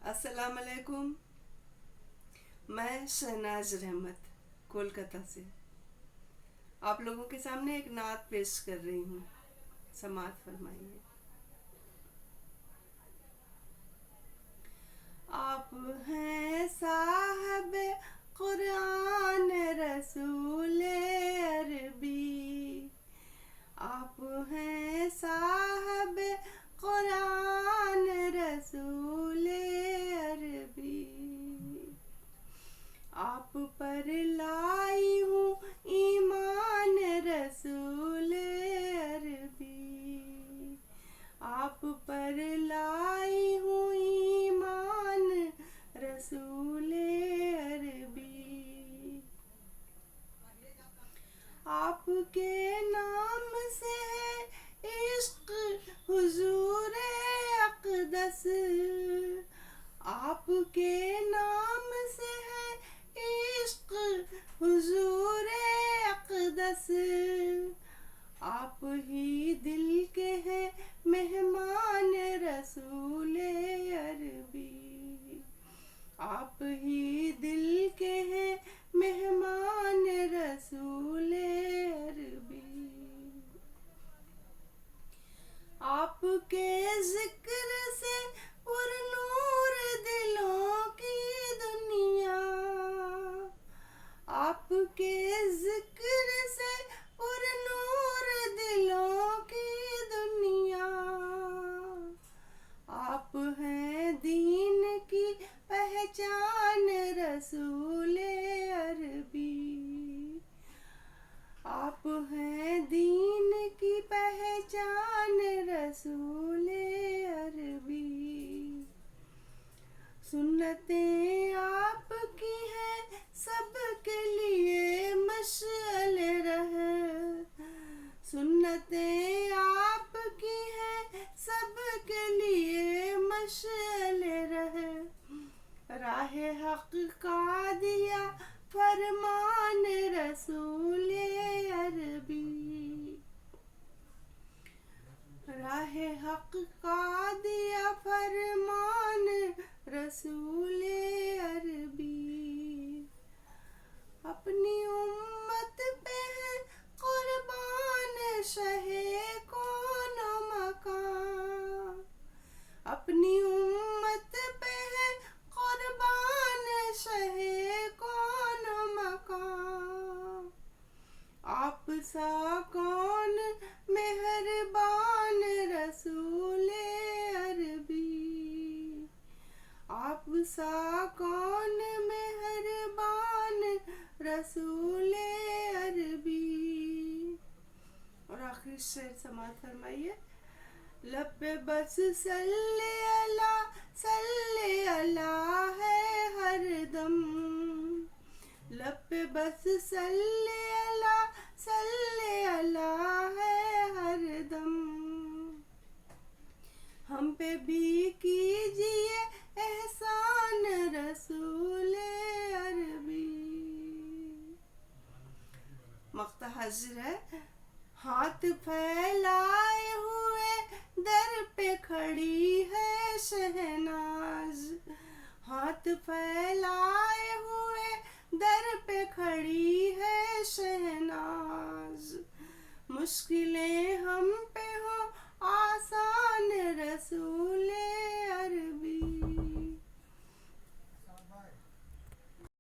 السلام علیکم. میں شہناز رحمت کولکتہ سے آپ لوگوں کے سامنے ایک نعت پیش کر رہی ہوں. سماعت فرمائیے. آپ ہیں صاحب قرآن رسول عربی، آپ ہیں صاحب قرآن رسول عربی، آپ پر لائی ہوں ایمان رسول عربی، آپ پر لائی ہوں ایمان رسول عربی. آپ کے نام سے ہے عشق حضور اقدس، آپ کے نام سے ہے عشق حضور اقدس، آپ ہی دل کے ہیں مہمان رسول عربی، آپ ہی دل کے ہیں مہمان رسول عربی. آپ کے ذکر سے پر نور دلوں کی دنیا، آپ کے ذکر سے پر نور دلوں کی دنیا، آپ ہیں دین کی پہچان رسول عربی، آپ ہیں دین کی پہچان رسول عربی. سنتیں آپ کی ہیں سب کے لیے مشعل رہ، سنتیں آپ کی ہیں سب کے لیے مشعل رہ، راہ حق کا دیا فرمان رسول عربی، راہ حق کا دیا فرمان رسول عربی. اپنی امت پہ ہے قربان شہ کون و مکان، اپنی امت پہ ہے قربان شہ کون و مکان، آپ سا کون مہربان رسول عربی، آپ سا کون مہربان رسول عربی. اور آخری شعر سماعت فرمائیے. لب پہ بس صلی اللہ ہے ہر دم، لب پہ بس صلی اللہ ہے ہر دم، ہم پہ بھی کیجیے احسان رسول عربی. مقطع حاضر ہے. ہاتھ پھیلائے ہوئے در پہ کھڑی ہے شہناز، ہاتھ پھیلائے ہوئے در پہ کھڑی ہے شہناز، مشکل